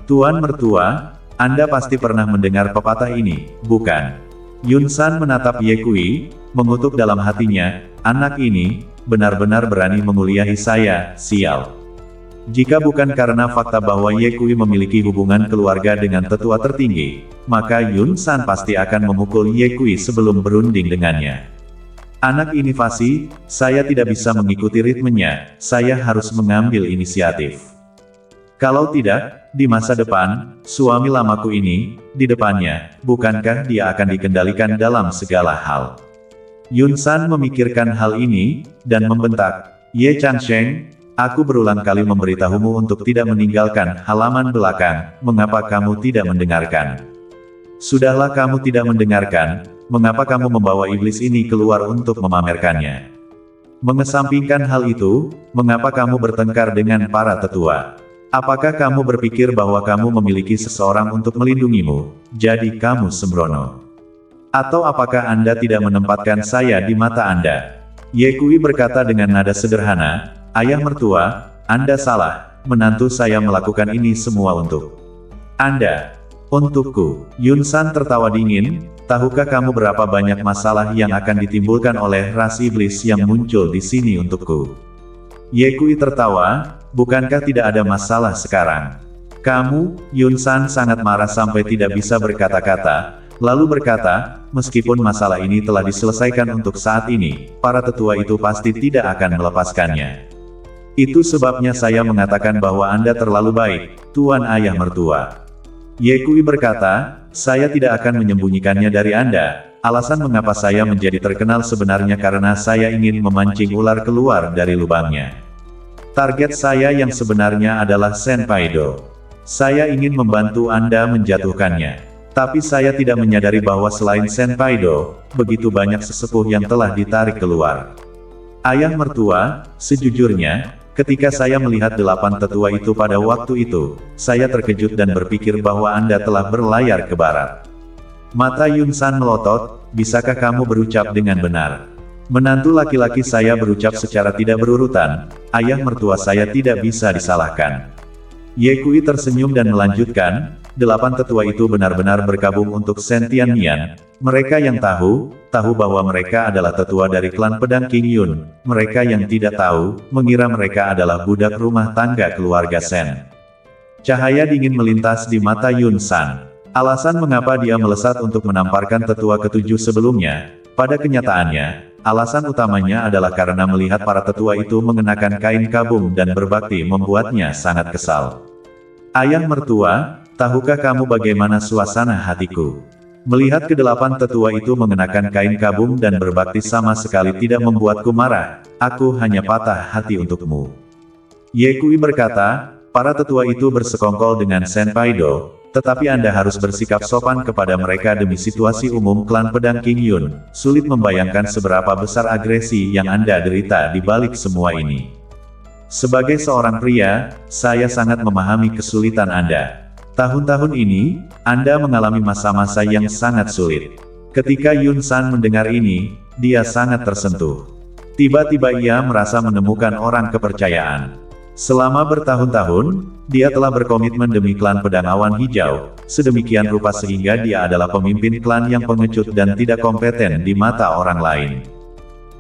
Tuan mertua, Anda pasti pernah mendengar pepatah ini, bukan? Yunsan menatap Ye Kui, mengutuk dalam hatinya, anak ini, benar-benar berani menguliahi saya, sial. Jika bukan karena fakta bahwa Ye Kui memiliki hubungan keluarga dengan tetua tertinggi, maka Yunsan pasti akan memukul Ye Kui sebelum berunding dengannya. Anak ini fasih, saya tidak bisa mengikuti ritmenya, saya harus mengambil inisiatif. Kalau tidak, di masa depan, suami lamaku ini, di depannya, bukankah dia akan dikendalikan dalam segala hal? Yunsan memikirkan hal ini, dan membentak, Ye Changsheng, aku berulang kali memberitahumu untuk tidak meninggalkan halaman belakang, mengapa kamu tidak mendengarkan? Sudahlah kamu tidak mendengarkan, mengapa kamu membawa iblis ini keluar untuk memamerkannya? Mengesampingkan hal itu, mengapa kamu bertengkar dengan para tetua? Apakah kamu berpikir bahwa kamu memiliki seseorang untuk melindungimu, jadi kamu sembrono? Atau apakah Anda tidak menempatkan saya di mata Anda? Ye Kui berkata dengan nada sederhana, ayah mertua, Anda salah, menantu saya melakukan ini semua untuk Anda. Untukku. Yunsan tertawa dingin, tahukah kamu berapa banyak masalah yang akan ditimbulkan oleh ras iblis yang muncul di sini untukku? Ye Kui tertawa, bukankah tidak ada masalah sekarang? Kamu, Yunsan sangat marah sampai tidak bisa berkata-kata, Lalu berkata, meskipun masalah ini telah diselesaikan untuk saat ini, para tetua itu pasti tidak akan melepaskannya. Itu sebabnya saya mengatakan bahwa Anda terlalu baik, Tuan Ayah Mertua. Ye Kui berkata, saya tidak akan menyembunyikannya dari Anda. Alasan mengapa saya menjadi terkenal sebenarnya karena saya ingin memancing ular keluar dari lubangnya. Target saya yang sebenarnya adalah Senpaido. Saya ingin membantu Anda menjatuhkannya. Tapi saya tidak menyadari bahwa selain Senpaido, begitu banyak sesepuh yang telah ditarik keluar. Ayah Mertua, sejujurnya, ketika saya melihat 8 tetua itu pada waktu itu, saya terkejut dan berpikir bahwa Anda telah berlayar ke barat. Mata Yun San melotot, bisakah kamu berucap dengan benar? Menantu laki-laki saya berucap secara tidak berurutan, ayah mertua saya tidak bisa disalahkan. Ye Kui tersenyum dan melanjutkan, 8 tetua itu benar-benar berkabung untuk Sentian Nian. Mereka yang tahu bahwa mereka adalah tetua dari klan pedang King Yun. Mereka yang tidak tahu, mengira mereka adalah budak rumah tangga keluarga Sen. Cahaya dingin melintas di mata Yun San. Alasan mengapa dia melesat untuk menamparkan tetua ketujuh sebelumnya, pada kenyataannya, alasan utamanya adalah karena melihat para tetua itu mengenakan kain kabung dan berbakti membuatnya sangat kesal. Ayah Mertua, tahukah kamu bagaimana suasana hatiku? Melihat ke-8 tetua itu mengenakan kain kabung dan berbakti sama sekali tidak membuatku marah, aku hanya patah hati untukmu. Ye Kui berkata, para tetua itu bersekongkol dengan Senpaido, tetapi Anda harus bersikap sopan kepada mereka demi situasi umum klan pedang King Yun. Sulit membayangkan seberapa besar agresi yang Anda derita di balik semua ini. Sebagai seorang pria, saya sangat memahami kesulitan Anda. Tahun-tahun ini, Anda mengalami masa-masa yang sangat sulit. Ketika Yun San mendengar ini, dia sangat tersentuh. Tiba-tiba ia merasa menemukan orang kepercayaan. Selama bertahun-tahun, dia telah berkomitmen demi klan pedang awan hijau, sedemikian rupa sehingga dia adalah pemimpin klan yang pengecut dan tidak kompeten di mata orang lain.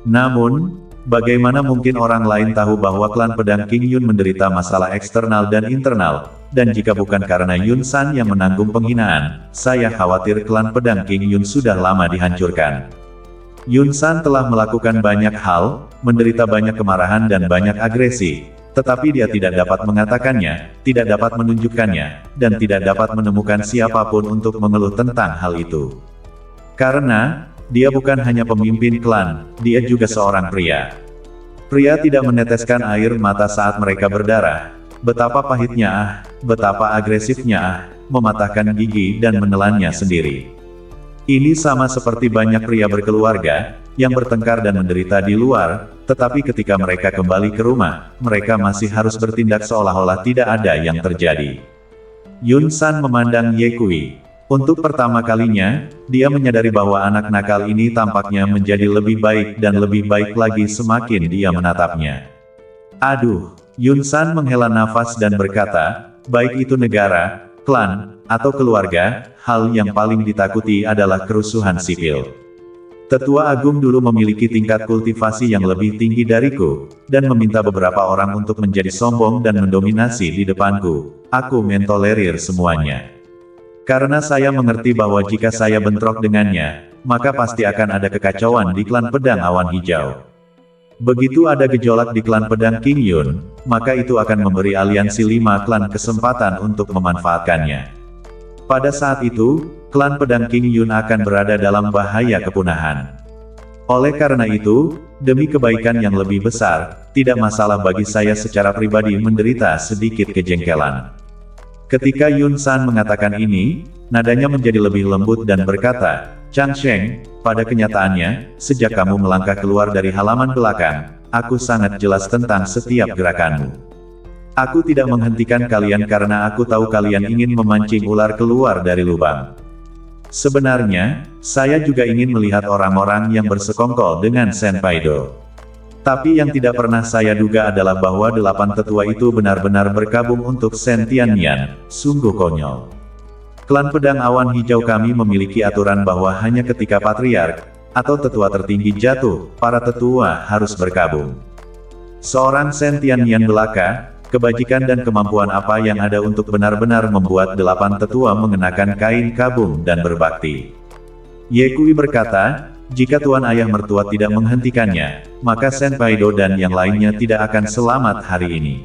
Namun, bagaimana mungkin orang lain tahu bahwa klan pedang King Yun menderita masalah eksternal dan internal, dan jika bukan karena Yun San yang menanggung penghinaan, saya khawatir klan pedang King Yun sudah lama dihancurkan. Yun San telah melakukan banyak hal, menderita banyak kemarahan dan banyak agresi, tetapi dia tidak dapat mengatakannya, tidak dapat menunjukkannya, dan tidak dapat menemukan siapapun untuk mengeluh tentang hal itu. Karena, dia bukan hanya pemimpin klan, dia juga seorang pria. Pria tidak meneteskan air mata saat mereka berdarah. Betapa pahitnya betapa agresifnya mematahkan gigi dan menelannya sendiri. Ini sama seperti banyak pria berkeluarga, yang bertengkar dan menderita di luar, tetapi ketika mereka kembali ke rumah, mereka masih harus bertindak seolah-olah tidak ada yang terjadi. Yun San memandang Ye Kui. Untuk pertama kalinya, dia menyadari bahwa anak nakal ini tampaknya menjadi lebih baik dan lebih baik lagi semakin dia menatapnya. Aduh, Yun San menghela nafas dan berkata, baik itu negara, klan, atau keluarga, hal yang paling ditakuti adalah kerusuhan sipil. Tetua Agung dulu memiliki tingkat kultivasi yang lebih tinggi dariku, dan meminta beberapa orang untuk menjadi sombong dan mendominasi di depanku. Aku mentolerir semuanya. Karena saya mengerti bahwa jika saya bentrok dengannya, maka pasti akan ada kekacauan di klan pedang awan hijau. Begitu ada gejolak di klan pedang King Yun, maka itu akan memberi aliansi 5 klan kesempatan untuk memanfaatkannya. Pada saat itu, klan pedang King Yun akan berada dalam bahaya kepunahan. Oleh karena itu, demi kebaikan yang lebih besar, tidak masalah bagi saya secara pribadi menderita sedikit kejengkelan. Ketika Yun San mengatakan ini, nadanya menjadi lebih lembut dan berkata, Chang Sheng, pada kenyataannya, sejak kamu melangkah keluar dari halaman belakang, aku sangat jelas tentang setiap gerakanmu. Aku tidak menghentikan kalian karena aku tahu kalian ingin memancing ular keluar dari lubang. Sebenarnya, saya juga ingin melihat orang-orang yang bersekongkol dengan Senpaido. Tapi yang tidak pernah saya duga adalah bahwa 8 tetua itu benar-benar berkabung untuk Sentian Nian. Sungguh konyol. Klan pedang awan hijau kami memiliki aturan bahwa hanya ketika patriark, atau tetua tertinggi jatuh, para tetua harus berkabung. Seorang Sentian Nian belaka, kebajikan dan kemampuan apa yang ada untuk benar-benar membuat 8 tetua mengenakan kain kabung dan berbakti. Ye Kui berkata, jika Tuan Ayah Mertua tidak menghentikannya, maka Senpai Do dan yang lainnya tidak akan selamat hari ini.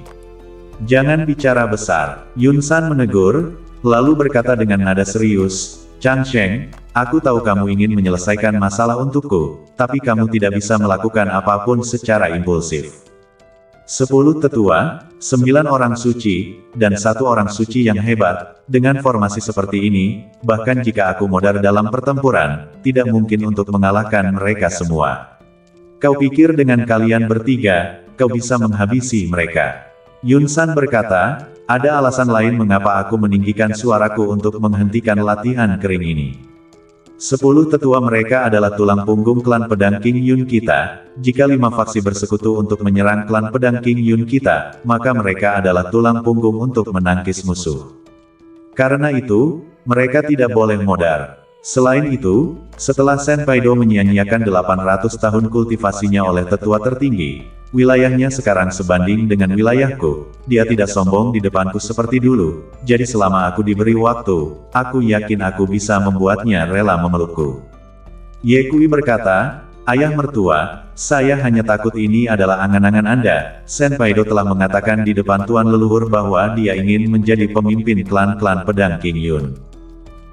Jangan bicara besar, Yun San menegur, lalu berkata dengan nada serius, Chang Sheng, aku tahu kamu ingin menyelesaikan masalah untukku, tapi kamu tidak bisa melakukan apapun secara impulsif. 10 tetua, 9 orang suci, dan 1 orang suci yang hebat, dengan formasi seperti ini, bahkan jika aku modar dalam pertempuran, tidak mungkin untuk mengalahkan mereka semua. Kau pikir dengan kalian bertiga, kau bisa menghabisi mereka? Yun San berkata, ada alasan lain mengapa aku meninggikan suaraku untuk menghentikan latihan kering ini. 10 tetua mereka adalah tulang punggung klan pedang King Yun kita. Jika 5 faksi bersekutu untuk menyerang klan pedang King Yun kita, maka mereka adalah tulang punggung untuk menangkis musuh. Karena itu, mereka tidak boleh modar. Selain itu, setelah Senpai Do menyia-nyiakan 800 tahun kultivasinya oleh tetua tertinggi, wilayahnya sekarang sebanding dengan wilayahku. Dia tidak sombong di depanku seperti dulu, jadi selama aku diberi waktu, aku yakin aku bisa membuatnya rela memelukku. Ye Kui berkata, Ayah Mertua, saya hanya takut ini adalah angan-angan Anda. Senpai Do telah mengatakan di depan Tuan Leluhur bahwa dia ingin menjadi pemimpin klan-klan pedang King Yun.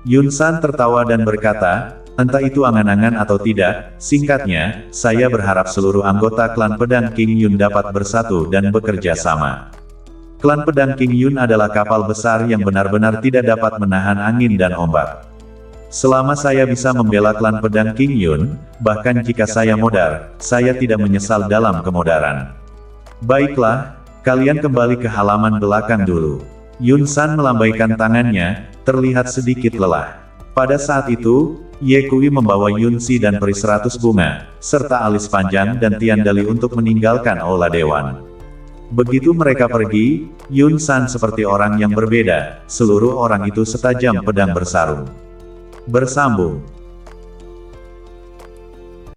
Yun San tertawa dan berkata, entah itu angan-angan atau tidak, singkatnya, saya berharap seluruh anggota klan pedang King Yun dapat bersatu dan bekerja sama. Klan pedang King Yun adalah kapal besar yang benar-benar tidak dapat menahan angin dan ombak. Selama saya bisa membela klan pedang King Yun, bahkan jika saya modar, saya tidak menyesal dalam kemodaran. Baiklah, kalian kembali ke halaman belakang dulu. Yun San melambaikan tangannya, terlihat sedikit lelah. Pada saat itu, Ye Kui membawa Yun Si dan peri 100 bunga, serta alis panjang dan Tian Dali untuk meninggalkan Aula Dewan. Begitu mereka pergi, Yun San seperti orang yang berbeda, seluruh orang itu setajam pedang bersarung. Bersambung.